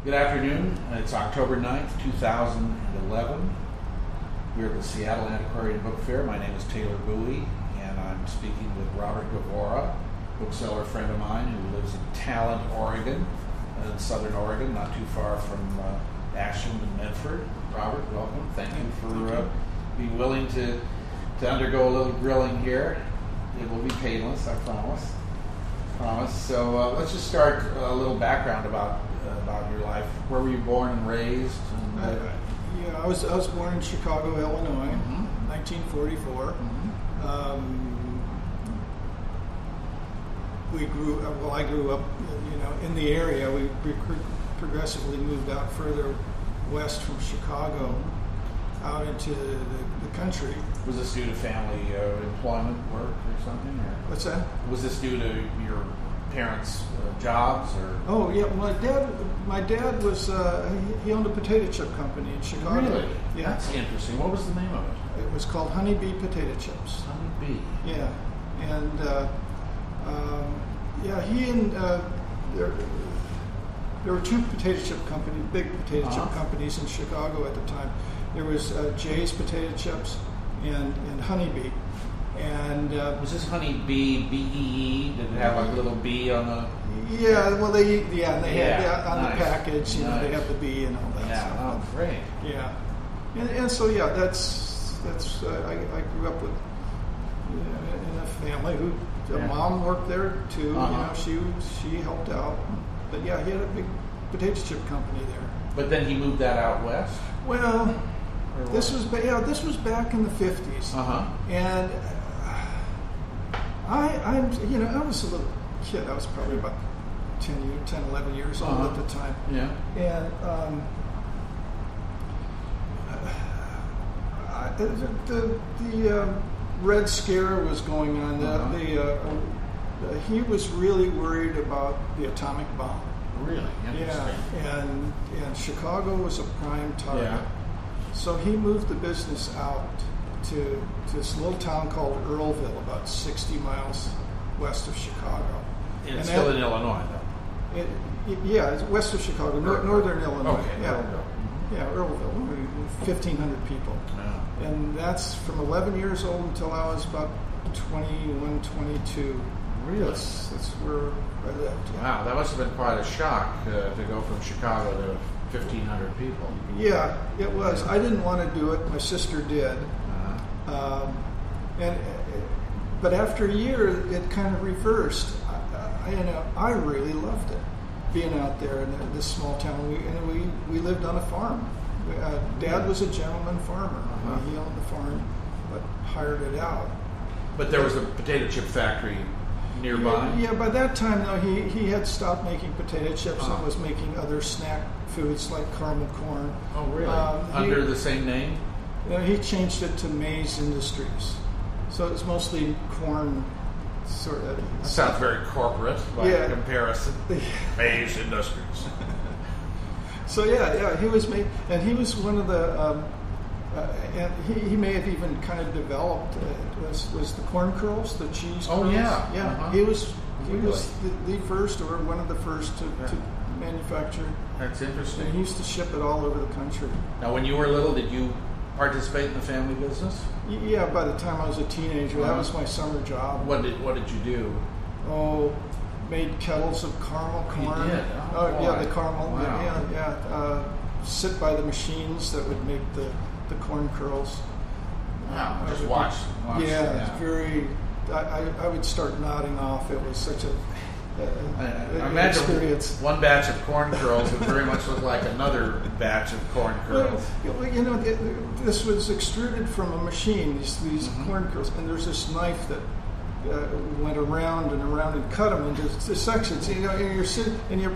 Good afternoon. It's October 9th, 2011. We're at the Seattle Antiquarian Book Fair. My name is Taylor Bowie, and I'm speaking with Robert Gavora, bookseller friend of mine who lives in Talent, Oregon, in southern Oregon, not too far from Ashland and Medford. Robert, welcome. Thank you for being willing to undergo a little grilling here. It will be painless, I promise. So let's just start a little background about your life. Where were you born and raised? I was born in Chicago, Illinois, 1944. I grew up, in the area. We progressively moved out further west from Chicago, out into the country. Was this due to family employment, work, or something? Or What's that? Was this due to your parents' jobs, or? Oh yeah, my dad was he owned a potato chip company in Chicago. Really? Yeah. That's interesting. What was the name of it? It was called Honeybee Potato Chips. Honeybee. Yeah, and he and there were two potato chip companies, big potato chip companies in Chicago at the time. There was Jay's Potato Chips and Honeybee. And was this Honeybee B-E-E? Did it have like a little bee on the? Yeah, well they had on nice. the package. Nice. They have the bee and all that. Yeah, stuff. oh, great. Yeah, and so that's I grew up with in a family who mom worked there too. She helped out. But yeah, he had a big potato chip company there. But then he moved that out west. Well, this was back in the 50s. And I was a little kid. I was probably about 10, 11 years old at the time. Yeah. And the Red Scare was going on. He was really worried about the atomic bomb. Really? Interesting. Yeah. And Chicago was a prime target. Yeah. So he moved the business out to this little town called Earlville, about 60 miles west of Chicago. And it's still in Illinois, though? It's west of Chicago, northern Illinois. Okay, yeah. Earlville. Yeah, Earlville, 1,500 people. Yeah. And that's from 11 years old until I was about 21, 22. Really? That's where I lived. Yeah. Wow, that must have been quite a shock to go from Chicago to 1,500 people. Yeah, it was. I didn't want to do it. My sister did. But after a year, it kind of reversed. I really loved it, being out there in this small town. We lived on a farm. Dad was a gentleman farmer. He owned the farm, but hired it out. But there was a potato chip factory nearby? Yeah, by that time, though, he had stopped making potato chips and was making other snack foods like caramel corn. Oh, really? Under the same name? He changed it to Maize Industries. So it's mostly corn, sort of. That sounds very corporate by comparison. Maize Industries. So he was one of the, and he may have even kind of developed was the corn curls, the cheese curls. Oh yeah, yeah. He was the first or one of the first to manufacture. That's interesting. And he used to ship it all over the country. Now, when you were little, did you participate in the family business? Yeah, by the time I was a teenager, that was my summer job. What did you do? Oh, made kettles of caramel corn. You did? The caramel. Wow. Sit by the machines that would make the corn curls. Wow, just watch. It's very. I would start nodding off. It was such I imagine experience. One batch of corn curls would very much look like another batch of corn curls. Well, this was extruded from a machine. These corn curls, and there's this knife that went around and around and cut them into sections. And you're sitting and you're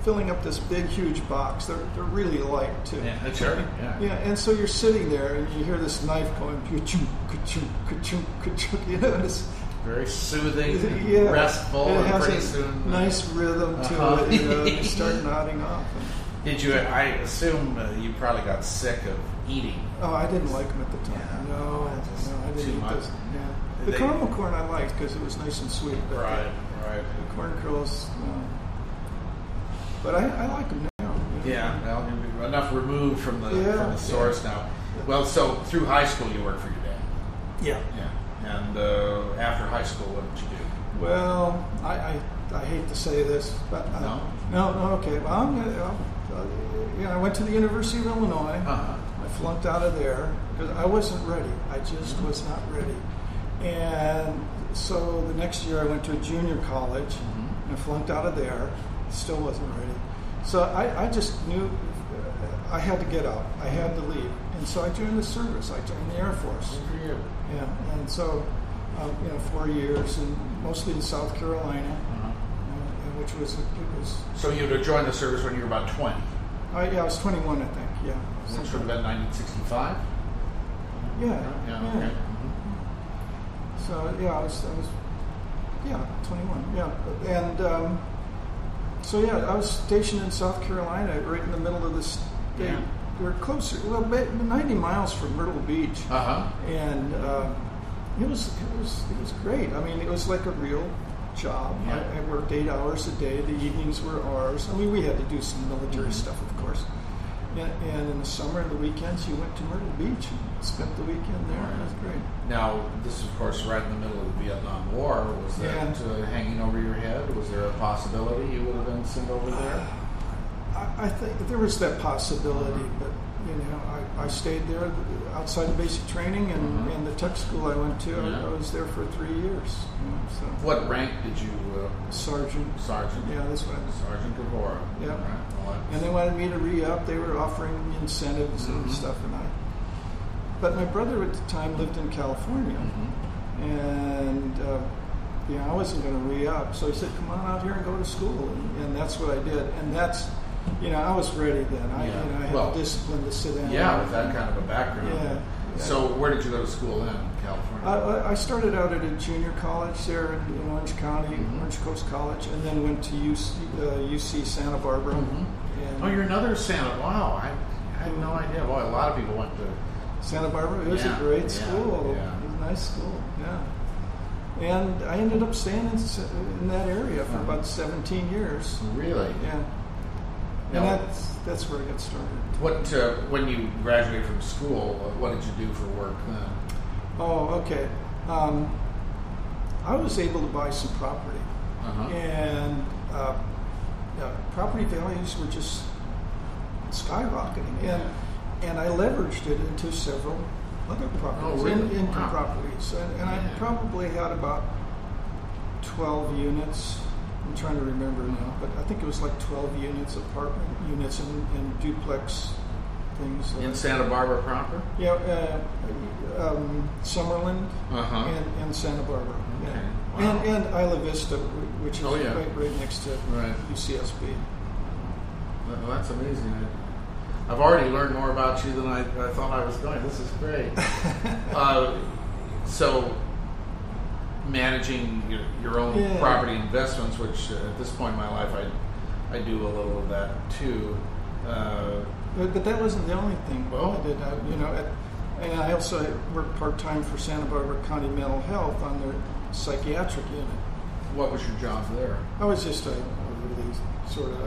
filling up this big, huge box. They're really light too. Yeah, that's right. Yeah, and so you're sitting there and you hear this knife going, ka-chunk, ka-chunk, ka-chunk, ka-chunk, and it's very soothing, restful, and it has pretty a soon. Nice rhythm to it. You start nodding off. Did you? I assume you probably got sick of eating. Oh, I didn't like them at the time. Yeah. No, I didn't eat those. Yeah. The They- caramel corn I liked because it was nice and sweet. But Right. the corn curls, no. But I like them now. Yeah, well, you're enough removed from the source now. Well, so through high school you worked for your dad. Yeah. Yeah. And after high school, what did you do? Well, I hate to say this, but no, okay. Well, I went to the University of Illinois. Uh-huh. I flunked out of there because I wasn't ready. I just was not ready. And so the next year I went to a junior college, and I flunked out of there. Still wasn't ready. So I just knew I had to get out. I had to leave. And so I joined the service. I joined the Air Force. Good for you. Yeah, and so 4 years, and mostly in South Carolina, which was. So you would have joined the service when you were about 20. I was 21, I think. Yeah. Which would have been 1965. Yeah. Okay. So I was 21. Yeah, and I was stationed in South Carolina, right in the middle of the state. Yeah. We were closer, 90 miles from Myrtle Beach, and it was great. I mean, it was like a real job. Yeah. I worked 8 hours a day. The evenings were ours. I mean, we had to do some military stuff, of course. And in the summer and the weekends, you went to Myrtle Beach and spent the weekend there. It was great. Now, this is, of course, right in the middle of the Vietnam War. Was that hanging over your head? Was there a possibility you would have been sent over there? I think there was that possibility, but I stayed there outside of basic training and the tech school I went to. Yeah. I was there for 3 years. So. What rank did you? Sergeant. Sergeant. Yeah, that's what. Sergeant Gavora. Yeah. Right. And they wanted me to re-up. They were offering me incentives and stuff, But my brother at the time lived in California, and I wasn't going to re-up. So he said, "Come on out here and go to school," and that's what I did. And that's, I was ready then. I had the discipline to sit down. Yeah, with that kind of a background. Yeah. So where did you go to school in California? I started out at a junior college there in Orange County, Orange Coast College, and then went to UC Santa Barbara. Oh, you're another Santa. Wow, I had no idea. Boy, a lot of people went to Santa Barbara. It was a great school. Yeah. It was a nice school. Yeah. And I ended up staying in that area for about 17 years. Really? Yeah. And that's where I got started. What when you graduated from school, what did you do for work then? Oh, okay. I was able to buy some property, and property values were just skyrocketing, and I leveraged it into several other properties, income properties, and I probably had about 12 units. I'm trying to remember now, but I think it was like 12 units, apartment units, and duplex things. In Santa Barbara proper? Yeah, Summerlin and Santa Barbara. Okay. Yeah. Wow. And Isla Vista, which is right next to UCSB. Well, that's amazing. I've already learned more about you than I thought I was going. This is great. So, managing your own property investments, which at this point in my life I do a little of that too. But that wasn't the only thing I did. And I also worked part-time for Santa Barbara County Mental Health on their psychiatric unit. What was your job there? I was just a really sort of,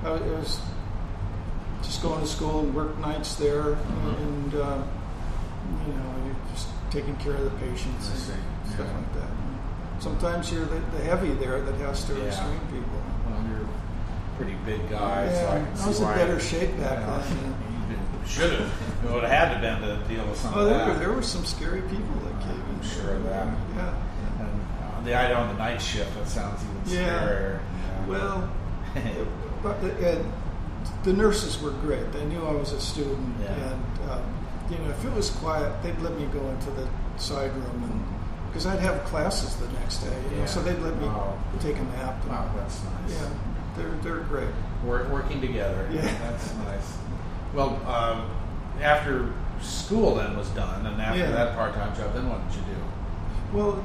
I was just going to school and work nights there, and you're just taking care of the patients and stuff like that. And sometimes you're the heavy there that has to restrain people. Well, you're a pretty big guy, so I can see I was in better shape back then. You should have. It would have had to been to deal with some of that. There were some scary people that came in. I'm sure of that. Yeah. And the idea on the night shift, that sounds even scarier. Yeah. Well, but the nurses were great. They knew I was a student, and if it was quiet, they'd let me go into the side room, and because I'd have classes the next day, so they'd let me take a nap. Wow, that's nice. Yeah, they're great. Working together. Yeah, that's nice. Well, after school then was done, and after that part-time job, then what did you do? Well,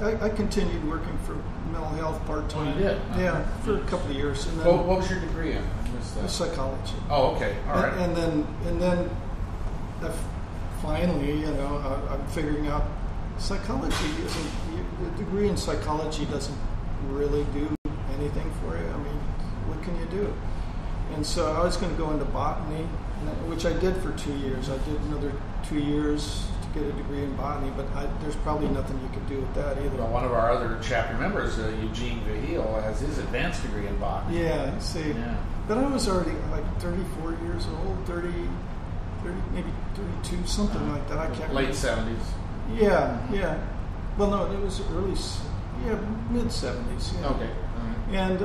I continued working for mental health part-time. Oh, you did? Yeah, for a couple of years. And then what was your degree in? Psychology. Oh, okay. All right. And then finally, I'm figuring out psychology isn't, the degree in psychology doesn't really do anything for you. I mean, what can you do? And so I was going to go into botany, which I did for 2 years. I did another 2 years to get a degree in botany, but there's probably nothing you could do with that either. Well, one of our other chapter members, Eugene Vahil, has his advanced degree in botany. Yeah, see. Yeah. But I was already like 34 years old, 30 maybe 32, something like that. I can't Late remember. 70s. Yeah, yeah. Well, no, it was mid 70s. Yeah. Okay. Right. And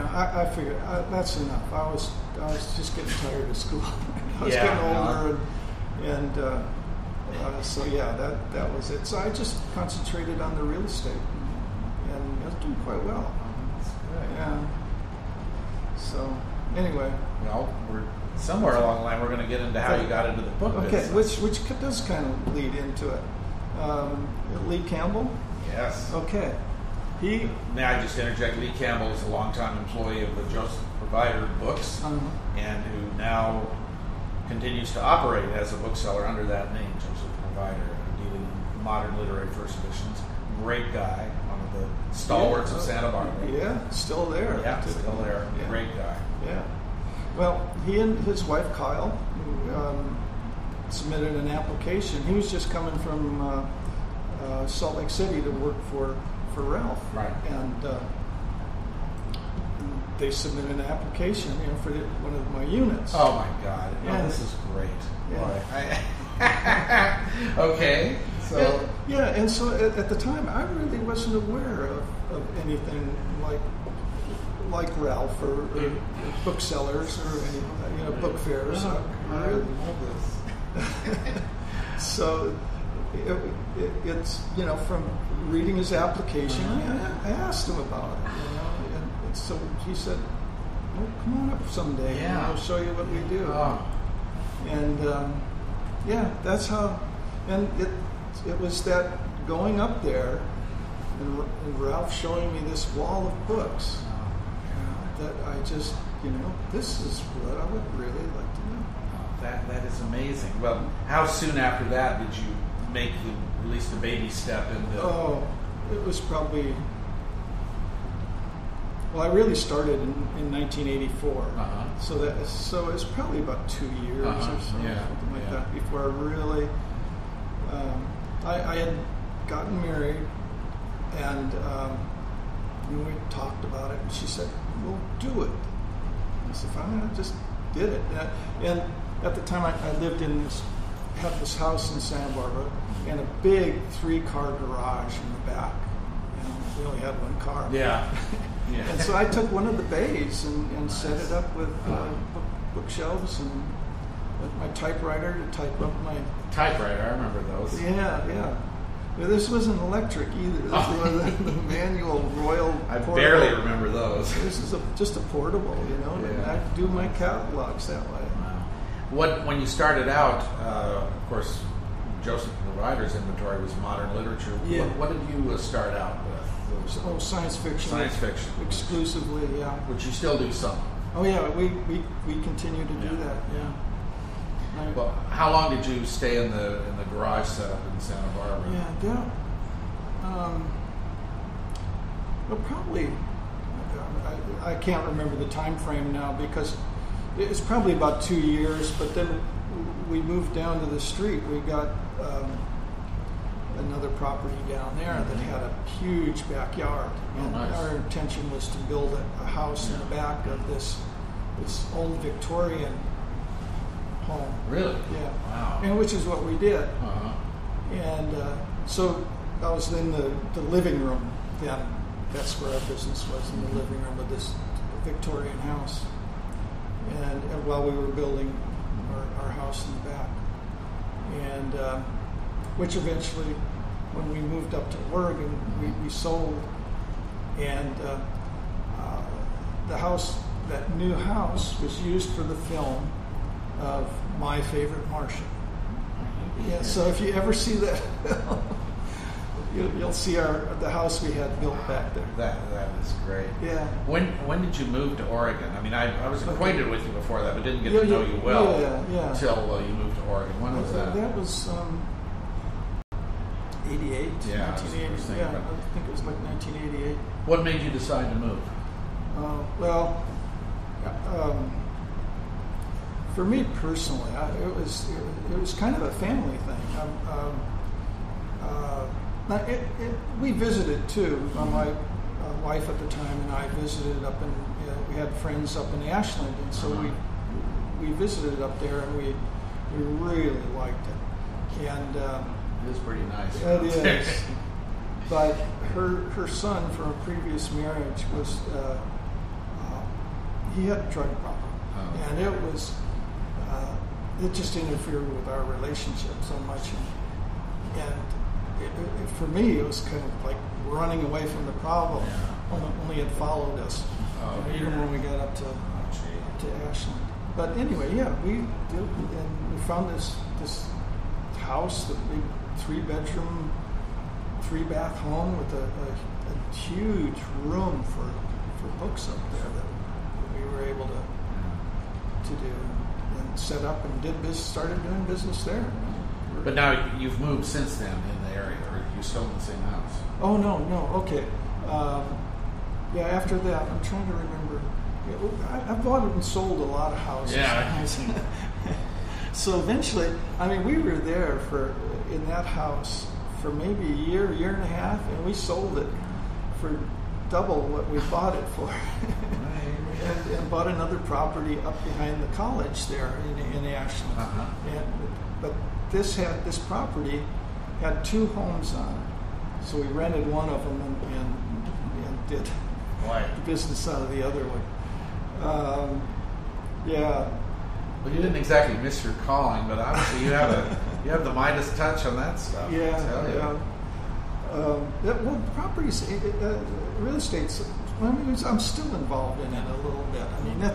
I figured that's enough. I was just getting tired of school. I was getting older, so that was it. So I just concentrated on the real estate, and I was doing quite well. That's good. Yeah. So anyway. Well, we're somewhere along the line. We're going to get into how you got into the book business. Which does kind of lead into it. Lee Campbell. Yes. Okay. May I just interject? Lee Campbell is a longtime employee of the Joseph Provider Books, and who now continues to operate as a bookseller under that name, Joseph Provider, dealing in modern literary first editions. Great guy, one of the stalwarts of Santa Barbara. Yeah, still there. Yeah, still there. Yeah. Great guy. Yeah. Well, he and his wife Kyle submitted an application. He was just coming from Salt Lake City to work for Ralph, right? And they submitted an application, for one of my units. Oh my God! Yeah. Oh, this is great. Yeah. Okay. So and so at the time, I really wasn't aware of anything like Ralph or booksellers or any book fairs. I really love this. So it's from reading his application, I asked him about it, and so he said, "Well, come on up someday, and I'll show you what we do." Oh. And that's how. And it was that going up there and Ralph showing me this wall of books that I just, this is what I would really like to know. That is amazing. Well, how soon after that did you make at least the baby step into? Oh, it was probably. Well, I really started in 1984. So it's probably about 2 years or something like that before I really. I had gotten married, and we talked about it, and she said, "Well, do it." I said, "Fine." I just did it, and at the time I lived had this house in Santa Barbara, and a big 3-car garage in the back. We only had one car. Yeah. And so I took one of the bays and set it up with bookshelves and my typewriter to type up my... Typewriter, I remember those. Yeah. Well, this wasn't electric either. This was the manual Royal I portable. Barely remember those. This is just a portable, and I do my catalogs that way. Wow. When you started out, of course, Joseph Provider's inventory was modern literature. Yeah. What did you start out with? Science fiction. Science fiction. Exclusively, yeah. Which you still do some. Oh, yeah, we continue to do that, yeah. Well, how long did you stay in the garage setup in Santa Barbara? Yeah, well, probably, I can't remember the time frame now because it's probably about 2 years, but then we moved down to the street. We got another property down there that had a huge backyard. And nice. Our intention was to build a house in the back of this old Victorian home. Really? Yeah. Wow. And which is what we did. Uh-huh. And so I was in the living room then. That's where our business was, in the living room of this Victorian house. And while we were building our house in the back. And which eventually, when we moved up to Oregon, we sold. And the house, that new house, was used for the film of My Favorite Martian. Yeah, so if you ever see that film, you'll see the house we had built back there. That is great. Yeah. When did you move to Oregon? I mean, I was acquainted with you before that, but didn't get to know you well until you moved to Oregon. When was that? That was 88. Yeah, 1980. I think it was like 1988. What made you decide to move? Well, for me personally, it was kind of a family thing. We visited too. My wife at the time and I visited up in. We had friends up in Ashland, and so we visited up there, and we really liked it. And it is pretty nice. It is. But her son from a previous marriage was he had a drug problem, and it just interfered with our relationship so much, and for me it was kind of like running away from the problem. Only it followed us, even when we got up to Ashland. But anyway, we did, and we found this house, the big 3-bedroom, 3-bath home with a huge room for books up there that we were able to do and set up and started doing business there. But now you've moved since then in the area, or you're still in the same house? Oh no, okay. After that, I'm trying to remember. I've bought and sold a lot of houses. Yeah. So eventually, we were there in that house for maybe a year and a half, and we sold it for double what we bought it for. and bought another property up behind the college there in Ashland. But this property had 2 homes on it, so we rented one of them and did business out of the other one. Well, you didn't exactly miss your calling, but obviously you have the Midas touch on that stuff. Well, properties, real estate. I'm still involved in it a little bit.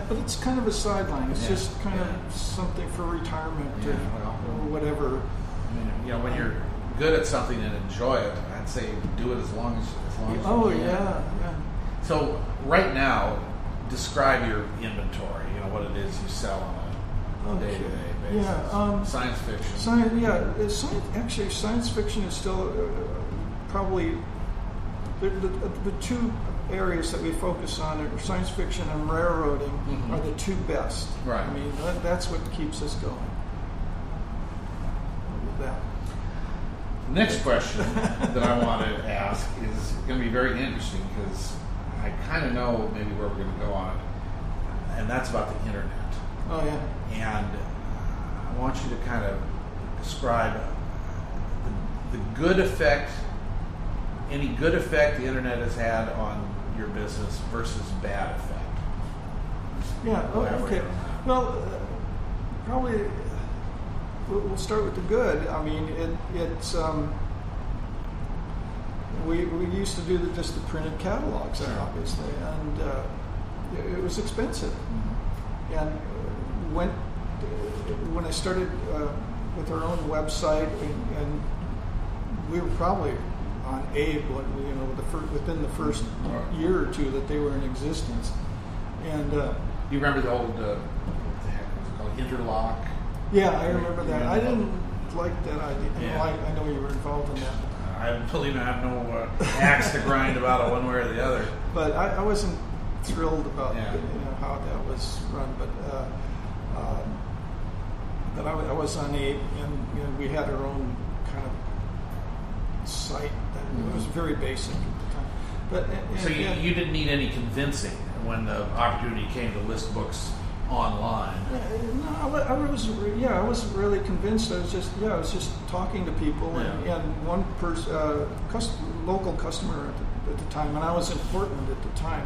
But it's kind of a sideline. It's just kind of something for retirement or whatever. When you're good at something and enjoy it, I'd say do it as long as you can. Yeah. So right now, describe your inventory. What it is you sell on a day-to-day basis. Science fiction. Science fiction is still probably the 2 areas that we focus on are science fiction and railroading are the 2 best. Right. That's what keeps us going. With that. The next question that I want to ask is going to be very interesting because I kind of know maybe where we're going to go on it, and that's about the internet. Oh, yeah. And I want you to kind of describe the good effect, any good effect the internet has had on your business versus bad effect. Okay. Well, probably we'll start with the good. It's we used to do just the printed catalogs, obviously, and it was expensive. And when I started with our own website, and we were probably on ABAA, within the first year or 2 that they were in existence. And you remember the old what the heck was it called, interlock? Yeah, I remember that. I didn't like that idea. I know you were involved in that. I believe I have no axe to grind about it one way or the other. But I wasn't thrilled about how that was run. But I was on ABAA, and we had our own kind of site that was very basic at the time. So you didn't need any convincing when the opportunity came to list books online. No, I wasn't really convinced. I was just talking to people, and one person, local customer at the time, and I was in Portland at the time.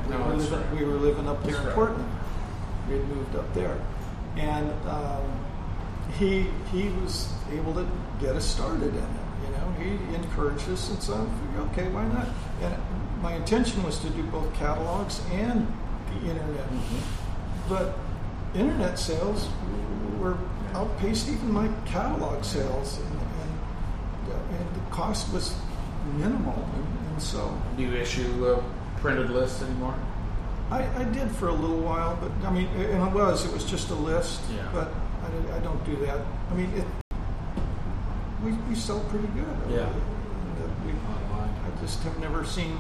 We were living up there in Portland. We had moved up there, and he was able to get us started in it. He encouraged us, and so I figured, okay, why not? And my intention was to do both catalogs and the internet, but internet sales were outpaced even my catalog sales, and the cost was minimal. And so, do you issue printed lists anymore? I did for a little while, but it was just a list. Yeah. But I don't do that. We sell pretty good. Yeah. I just have never seen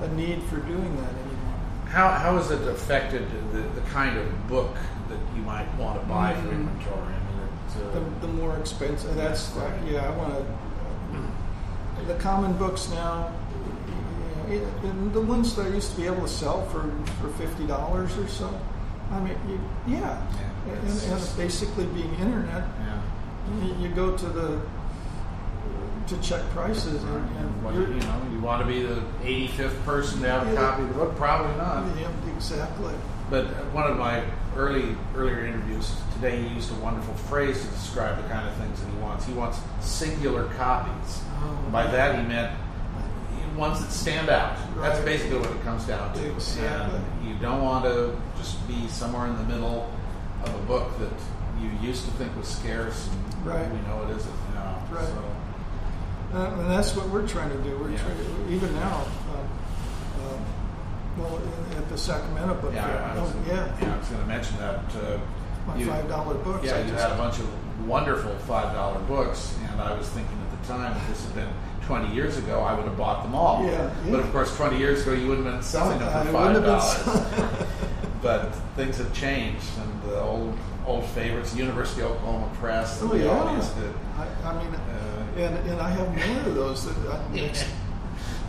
a need for doing that anymore. How has it affected the kind of book that you might want to buy for inventory? I mean, the more expensive. That's right. Yeah, I want to. The common books now, and the ones that I used to be able to sell for $50 or so. I mean, and basically being internet. Yeah. You go to check prices, and you want to be the 85th person to have a copy of the book? Probably not. Yeah, exactly. But one of my earlier interviews today, he used a wonderful phrase to describe the kind of things that he wants. He wants singular copies. By that he meant ones that stand out. Right. That's basically what it comes down to. Exactly. And you don't want to just be somewhere in the middle of a book that you used to think was scarce, and right. we know it isn't now. Right. So. And that's what we're trying to do. We're trying to, even now, at the Sacramento Book Fair. I was going to mention that. My $5 books. Yeah, you had a bunch of wonderful $5 books, and I was thinking at the time, if this had been 20 years ago, I would have bought them all. Yeah. But of course, 20 years ago, you wouldn't have been selling them for $5. But things have changed, and the old favorites, University of Oklahoma Press, Oh, yeah. always did. I mean, and I have more of those.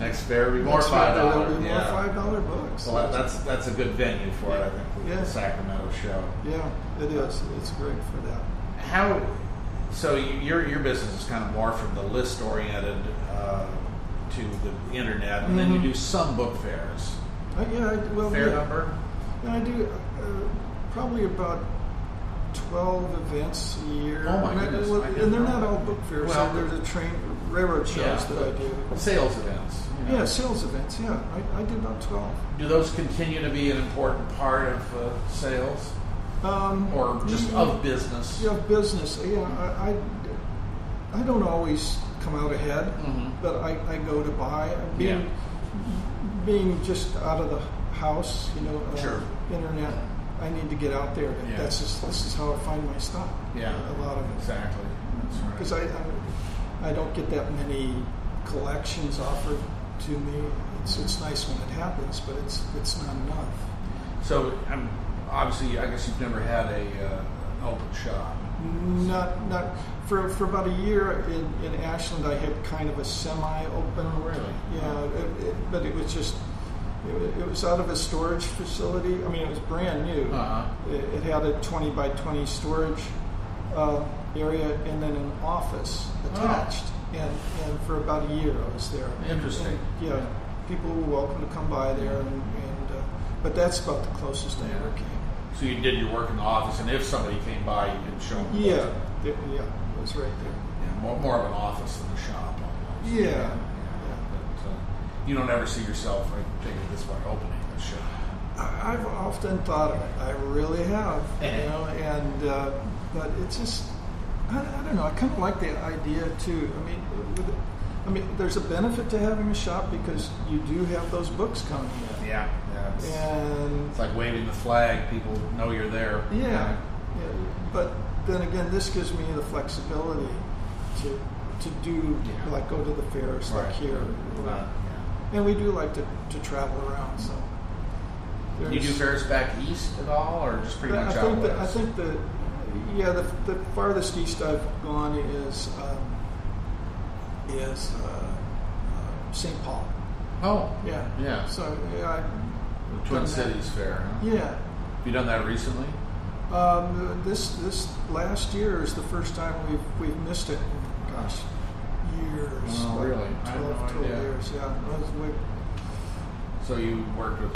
Next fair will be more $5. There'll be more $5 books. Well, that's a good venue for it, I think, the Sacramento show. Yeah, it is. It's great for that. So your business is kind of more from the list oriented to the internet, and then you do some book fairs. Fair number? Yeah, I do probably about 12 events a year. Oh my goodness! And they're not all book fairs. Well, there's railroad shows that I do. Sales events. Yeah, sales events. Yeah, I do about 12. Do those continue to be an important part of sales, or just of business? Yeah, business. Yeah, I don't always come out ahead, but I go to buy. Being just out of the house, Sure. Internet. I need to get out there. And this is how I find my stuff. Yeah, a lot of it. Exactly. That's right. Because I don't get that many collections offered to me. It's nice when it happens, but it's not enough. So obviously, I guess you've never had a open shop. Not for about a year in Ashland. I had kind of a semi-open. Oh, really? Yeah, but it was just. It was out of a storage facility. I mean, it was brand new. It had a 20 by 20 storage area and then an office attached. And for about a year I was there. Interesting. And, people were welcome to come by there, but that's about the closest I ever came. So you did your work in the office, and if somebody came by, you could show them. It was right there. Yeah, more of an office than a shop. Almost. Yeah. But you don't ever see yourself, I take it this way, opening a shop. I've often thought of it. I really have, but it's just, I don't know. I kind of like the idea too. I mean, there's a benefit to having a shop because you do have those books coming in. Yeah. It's like waving the flag. People know you're there. Yeah. But then again, this gives me the flexibility to do like go to the fairs like here. And we do like to travel around. So you do fairs back east at all, or just pretty much out west? I think the farthest east I've gone is St. Paul. Oh, yeah. So the Twin Cities Fair. Huh? Yeah. Have you done that recently? This last year is the first time we've missed it. Gosh, years. Oh, really? 12 years. Yeah. So you worked with.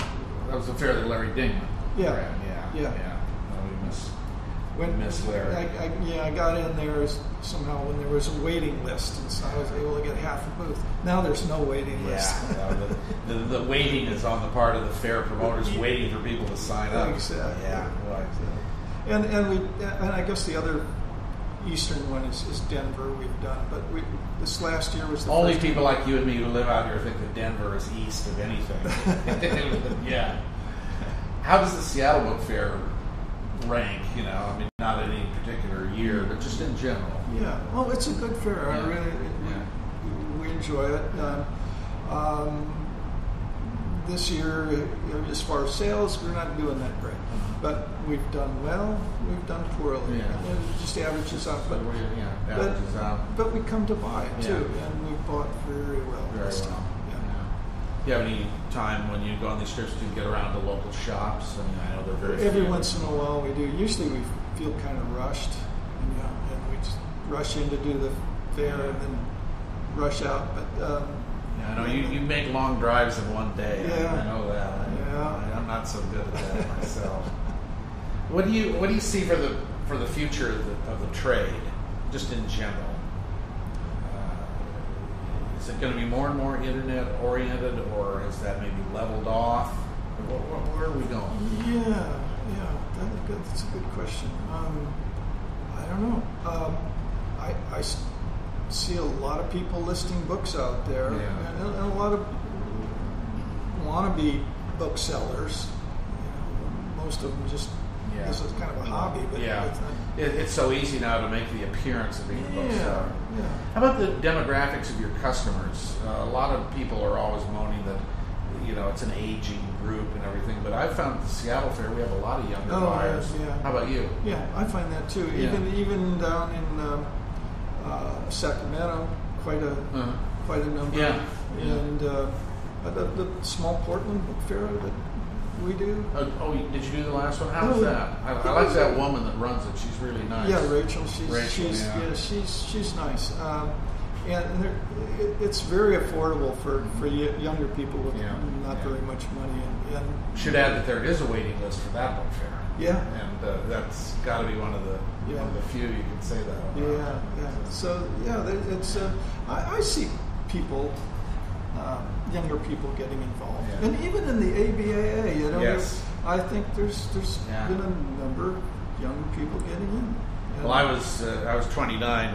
That was a fair that Larry Dingman. Yeah. No, we miss Larry. I got in there somehow when there was a waiting list, and so I was able to get half a booth. Now there's no waiting list. The waiting is on the part of the fair promoters, waiting for people to sign up. Exactly. Yeah. And I guess the other eastern one is Denver. We've done, but this last year was the only first people time. like you and me who live out here think that Denver is east of anything. Yeah. How does the Seattle Book Fair rank? Not any particular year, but just in general. Yeah. Well, it's a good fair. We enjoy it. this year, as far as sales, we're not doing that great. But we've done well, we've done poorly. Yeah. It just averages out. But, averages out. But we come to buy it too, Yeah. and we bought very well Very this well. time. Yeah. Do you have any time when you go on these trips to get around to local shops? I mean, I know they're very Every few. once in a while we do. Usually we feel kind of rushed, and we just rush in to do the fair and then rush out. But I know you make long drives in one day. Yeah. I know that. I'm not so good at that myself. What do you see for the future of the trade, just in general? Is it going to be more and more internet oriented, or has that maybe leveled off? Where are we going? Yeah, that's a good question. I don't know. I see a lot of people listing books out there, and a lot of wannabe booksellers. Most of them just this is kind of a hobby, but it's not. It's so easy now to make the appearance of being a bookseller. Yeah. How about the demographics of your customers? A lot of people are always moaning that it's an aging group and everything, but I've found at the Seattle Fair we have a lot of younger buyers. Yeah. How about you? Yeah, I find that too. Yeah. Even down in Sacramento, quite a number. Yeah. And the small Portland Book Fair that we do. Did you do the last one? How was that? I like that woman that runs it. She's really nice. Yeah, Rachel. She's nice. And it's very affordable for younger people with not very much money. And should add that there is a waiting list for that book fair. Yeah. And that's got to be one of the few you can say that about. Yeah. So it's I see people, younger people getting involved, and even in the ABAA, Yes. I think there's been a number of young people getting in. Well, I was 29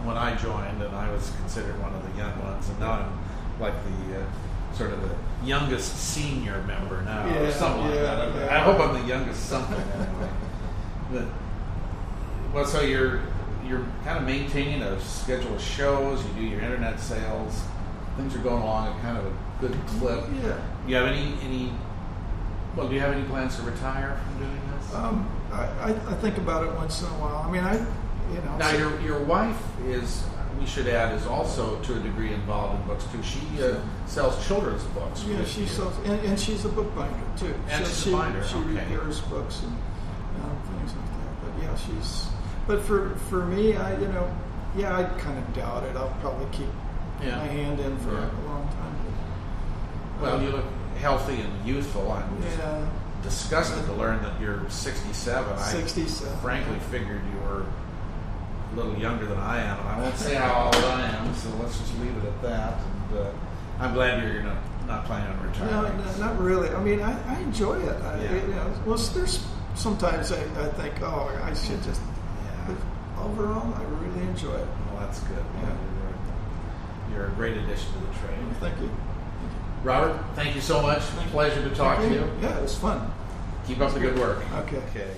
when I joined, and I was considered one of the young ones, and now I'm like the sort of the youngest senior member now, or something like that. I hope I'm the youngest something anyway. Well, so you're kind of maintaining a schedule of shows. You do your internet sales. Things are going along at kind of a good clip. Yeah. Do you have any? Well, do you have any plans to retire from doing this? I think about it once in a while. I mean, Now, your wife is, we should add, is also to a degree involved in books too. She sells children's books. Yeah, she sells, and she's a bookbinder too. And she's a binder. She okay. repairs books and things like that. But yeah, But for me, I kind of doubt it. I'll probably keep my hand in for a long time. Well, you look healthy and youthful. I'm just disgusted to learn that you're 67. 67. I frankly figured you were a little younger than I am, and I won't say how old I am, so let's just leave it at that. And I'm glad you're not planning on retiring. No, not really. I mean, I enjoy it. Well, there's sometimes I think, I should just. But overall, I really enjoy it. Well, that's good. Yeah. You're a great addition to the trade. Thank you. Robert, thank you so much. Pleasure to talk to you. Yeah, it was fun. Keep up the good work. Okay.